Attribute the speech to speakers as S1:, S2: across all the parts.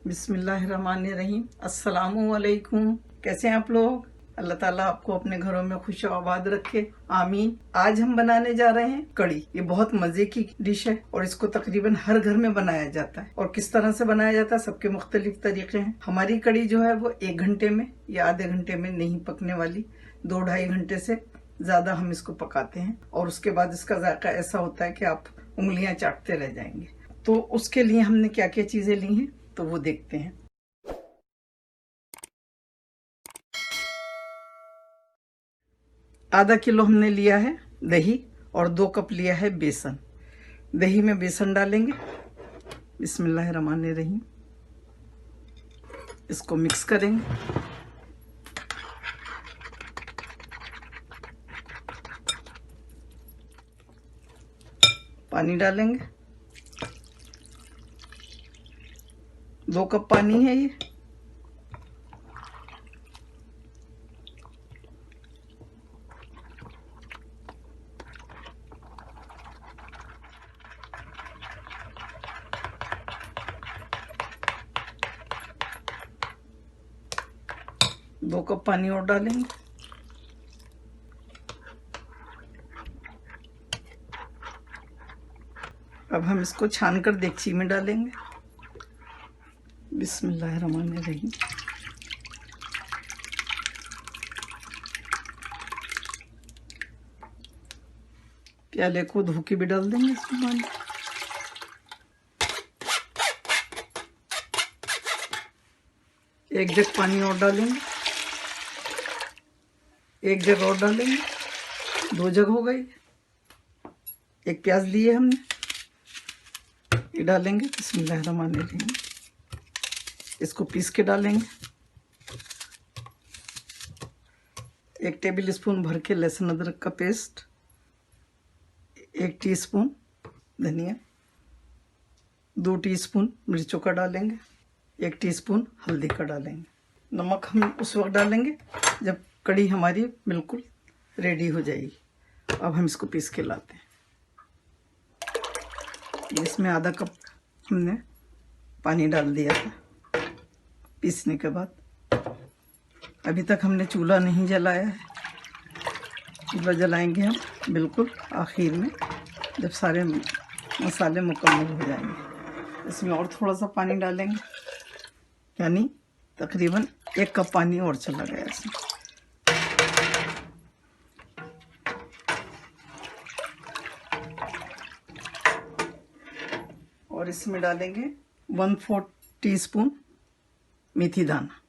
S1: बिस्मिल्लाहिर्रहमानिर्रहीम। अस्सलामुअलैकुम। कैसे हैं आप लोग? अल्लाह ताला आपको अपने घरों में खुश आबाद रखे, आमीन। आज हम बनाने जा रहे हैं कड़ी। ये बहुत मजे की डिश है और इसको तकरीबन हर घर में बनाया जाता है। और किस तरह से बनाया जाता है, सबके मुख्तलिफ तरीके हैं। हमारी कड़ी जो है वो 1 घंटे में या आधे घंटे में नहीं पकने वाली, 2-2.5 घंटे से ज्यादा हम इसको पकाते हैं। और उसके बाद इसका जायका ऐसा होता है कि आप उंगलियां चाटते रह जाएंगे। तो उसके लिए हमने क्या क्या चीजें ली हैं तो वो देखते हैं। आधा किलो हमने लिया है दही और 2 कप लिया है बेसन। दही में बेसन डालेंगे। बिस्मिल्लाहिर्रहमानिर्रहीम। इसको मिक्स करेंगे। पानी डालेंगे। 2 कप पानी है ये। दो कप पानी और डालेंगे। अब हम इसको छानकर देगची में डालेंगे। बिस्मिल्लाहिर्रहमानिर्रहीम। प्याले को धो के भी डाल देंगे इसमें पानी। एक जग पानी और डालेंगे। 1 जग और डालेंगे। 2 जग हो गई। 1 प्याज लिए हमने, ये डालेंगे। बिस्मिल्लाहिर्रहमानिर्रहीम। इसको पीस के डालेंगे। 1 टेबल स्पून भर के लहसुन अदरक का पेस्ट। 1 टीस्पून धनिया। 2 टीस्पून मिर्चों का डालेंगे। 1 टीस्पून हल्दी का डालेंगे। नमक हम उस वक्त डालेंगे जब कड़ी हमारी बिल्कुल रेडी हो जाएगी। अब हम इसको पीस के लाते हैं। इसमें आधा कप हमने पानी डाल दिया था पीसने के बाद। अभी तक हमने चूल्हा नहीं जलाया है। चूल्हा जलाएंगे हम बिल्कुल आखिर में, जब सारे मसाले मुकम्मल हो जाएंगे। इसमें और थोड़ा सा पानी डालेंगे, यानी तकरीबन 1 कप पानी और चला गया इसमें। और इसमें डालेंगे 1/4 टीस्पून मेथी दाना।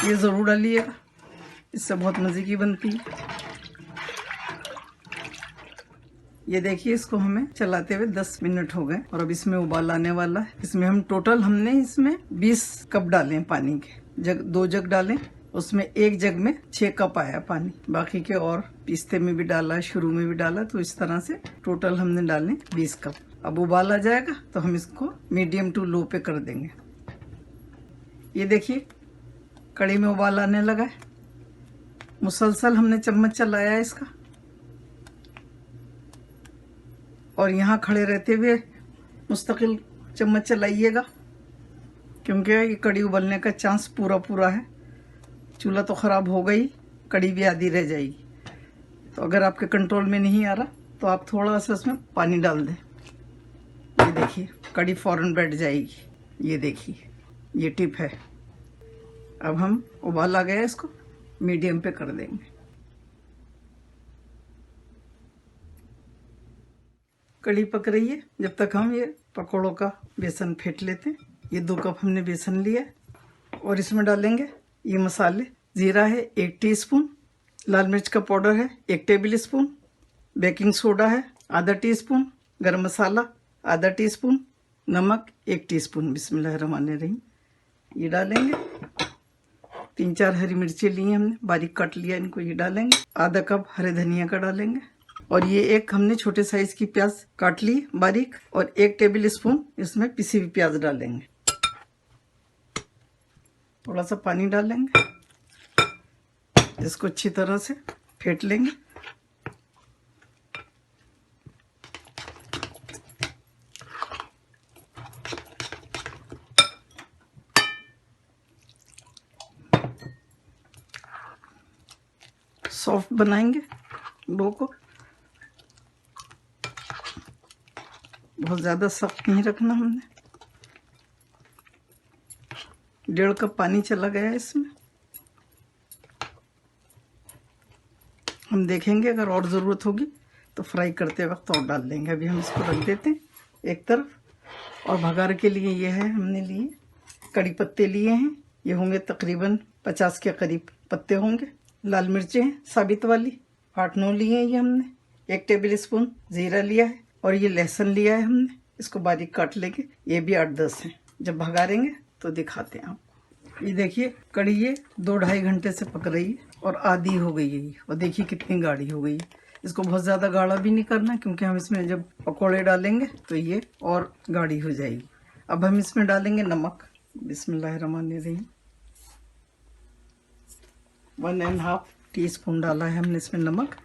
S1: ये ज़रूर डालिएगा, इससे बहुत मज़े की बनती है। ये देखिए, इसको हमें चलाते हुए 10 मिनट हो गए और अब इसमें उबाल आने वाला है। इसमें हम टोटल हमने इसमें 20 कप डाले हैं पानी के। 2 जग डालें, उसमें 1 जग में 6 कप आया पानी। बाकी के और पीसते में भी डाला, शुरू में भी डाला, तो इस तरह से टोटल हमने डाले 20 कप। अब उबाल आ जाएगा तो हम इसको मीडियम टू लो पे कर देंगे। ये देखिए, कड़ी में उबाल आने लगा है। मुसलसल हमने चम्मच चलाया है इसका, और यहाँ खड़े रहते हुए मुस्तकिल चम्मच चलाइएगा, क्योंकि ये कड़ी उबलने का चांस पूरा है। चूल्हा तो ख़राब हो गई, कड़ी भी आधी रह जाएगी। तो अगर आपके कंट्रोल में नहीं आ रहा तो आप थोड़ा सा इसमें पानी डाल दें। ये देखिए, कड़ी फ़ौरन बैठ जाएगी। ये देखिए, ये टिप है। अब हम उबाल आ गया, इसको मीडियम पे कर देंगे। कड़ी पक रही है, जब तक हम ये पकौड़ों का बेसन फेंट लेते हैं। ये 2 कप हमने बेसन लिया और इसमें डालेंगे ये मसाले। जीरा है 1 टीस्पून, लाल मिर्च का पाउडर है 1 टेबल स्पून, बेकिंग सोडा है आधा टीस्पून, गरम मसाला आधा टीस्पून, नमक 1 टीस्पून। बिस्मिल्लाहिर्रहमानिर्रहीम। ये डालेंगे। 3-4 हरी मिर्ची ली हैं हमने, बारीक काट लिया इनको, ये डालेंगे। आधा कप हरे धनिया का डालेंगे। और ये एक हमने छोटे साइज की प्याज काट ली बारीक, और 1 टेबल स्पून इसमें पिसी हुई प्याज डालेंगे। थोड़ा सा पानी डालेंगे, इसको अच्छी तरह से फेंट लेंगे। सॉफ्ट बनाएंगे डो को। बहुत ज़्यादा सख्त नहीं रखना हमने। 1.5 कप पानी चला गया है इसमें। हम देखेंगे अगर और ज़रूरत होगी तो फ्राई करते वक्त और डाल देंगे। अभी हम इसको रख देते हैं एक तरफ। और भगार के लिए ये है, हमने लिए कड़ी पत्ते लिए हैं। ये होंगे तकरीबन 50 के करीब पत्ते होंगे। लाल मिर्चें हैं साबित वाली 8-9 लिए हैं ये हमने। 1 टेबल स्पून जीरा लिया है और ये लहसुन लिया है हमने, इसको बारीक काट लेंगे। ये भी 8-10 हैं। जब भगारेंगे तो दिखाते हैं आपको। ये देखिए कड़ी ये 2-2.5 घंटे से पक रही है और आधी हो गई है। और देखिए कितनी गाढ़ी हो गई है। इसको बहुत ज़्यादा गाढ़ा भी नहीं करना क्योंकि हम इसमें जब पकौड़े डालेंगे तो ये और गाढ़ी हो जाएगी। अब हम इसमें डालेंगे नमक। बिस्मिल्लाहिर्रहमानिर्रहीम। 1.5 टीस्पून डाला है हमने इसमें नमक।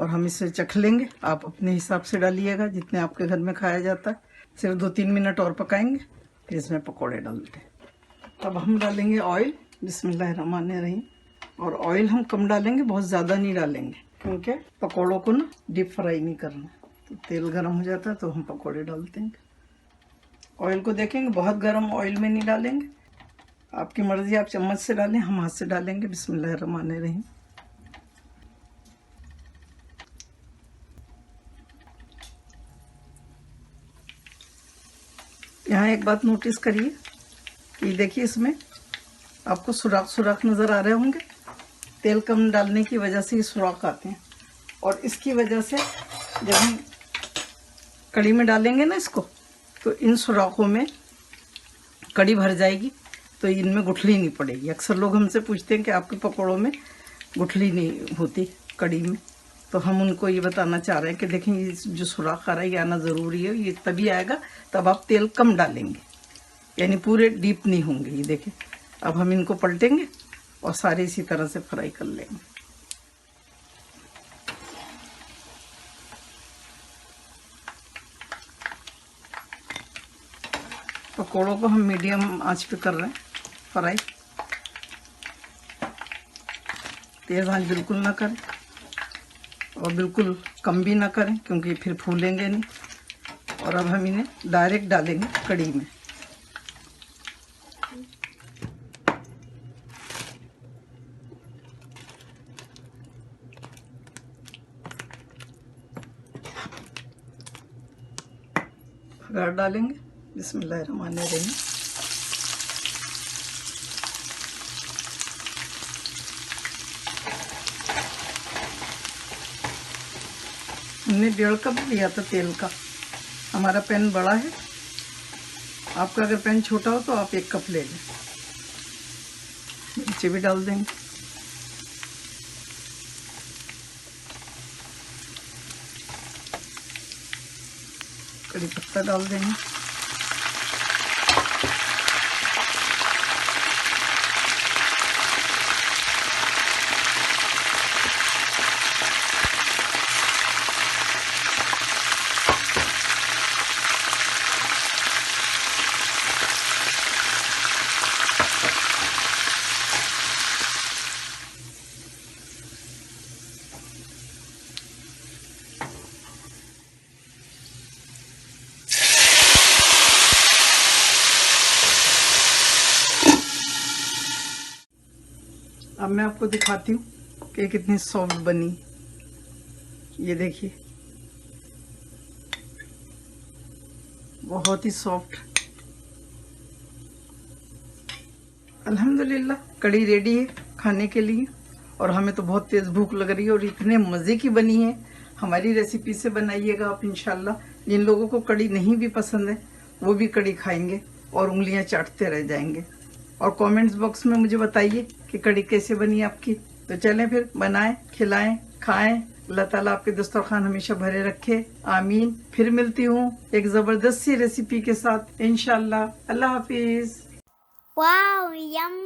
S1: और हम इसे चख लेंगे। आप अपने हिसाब से डालिएगा जितने आपके घर में खाया जाता है। सिर्फ 2-3 मिनट और पकाएंगे फिर इसमें पकौड़े डालते हैं। अब हम डालेंगे ऑयल। बिस्मिल्लाहिर्रहमानिर्रहीम। और ऑयल हम कम डालेंगे, बहुत ज़्यादा नहीं डालेंगे क्योंकि पकौड़ों को ना डीप फ्राई नहीं करना। तो तेल गर्म हो जाता है तो हम पकौड़े डालते हैं। ऑयल को देखेंगे, बहुत गर्म ऑयल में नहीं डालेंगे। आपकी मर्ज़ी, आप चम्मच से डालें, हम हाथ से डालेंगे। बिस्मिल्लाहिर्रहमानिर्रहीम। यहाँ एक बात नोटिस करिए कि देखिए इसमें आपको सुराख नज़र आ रहे होंगे। तेल कम डालने की वजह से ये सुराख आते हैं। और इसकी वजह से जब हम कड़ी में डालेंगे ना इसको, तो इन सुराखों में कड़ी भर जाएगी तो इनमें गुठली नहीं पड़ेगी। अक्सर लोग हमसे पूछते हैं कि आपके पकौड़ों में गुठली नहीं होती कड़ी में। तो हम उनको ये बताना चाह रहे हैं कि देखें ये जो सुराख आ रहा है ये आना ज़रूरी है। ये तभी आएगा तब आप तेल कम डालेंगे, यानी पूरे डीप नहीं होंगे। ये देखें। अब हम इनको पलटेंगे और सारे इसी तरह से फ्राई कर लेंगे। पकौड़ों को हम मीडियम आंच पे कर रहे हैं फ्राई। तेज़ आंच बिल्कुल ना करें और बिल्कुल कम भी ना करें क्योंकि फिर फूलेंगे नहीं। और अब हम इन्हें डायरेक्ट डालेंगे कड़ी में। गार डालेंगे। बिस्मिल्लाहिर्रहमानिर्रहीम। हमने 1.5 कप लिया था तेल का। हमारा पैन बड़ा है, आपका अगर पैन छोटा हो तो आप 1 कप ले लें। मिर्ची भी डाल देंगे। कड़ी पत्ता डाल देंगे। अब मैं आपको दिखाती हूँ कि कितनी सॉफ्ट बनी। ये देखिए बहुत ही सॉफ्ट। अल्हम्दुलिल्लाह कड़ी रेडी है खाने के लिए। और हमें तो बहुत तेज़ भूख लग रही है और इतने मज़े की बनी है। हमारी रेसिपी से बनाइएगा आप इंशाल्लाह। जिन लोगों को कड़ी नहीं भी पसंद है वो भी कड़ी खाएंगे और उंगलियां चाटते रह जाएंगे। और कमेंट्स बॉक्स में मुझे बताइए कि कड़ी कैसे बनी आपकी। तो चलें फिर बनाएं, खिलाएं, खाएं। अल्लाह ताला आपके दस्तरखान हमेशा भरे रखे, आमीन। फिर मिलती हूँ एक ज़बरदस्त सी रेसिपी के साथ इंशाल्लाह। अल्लाह हाफिज़।
S2: Wow, yum.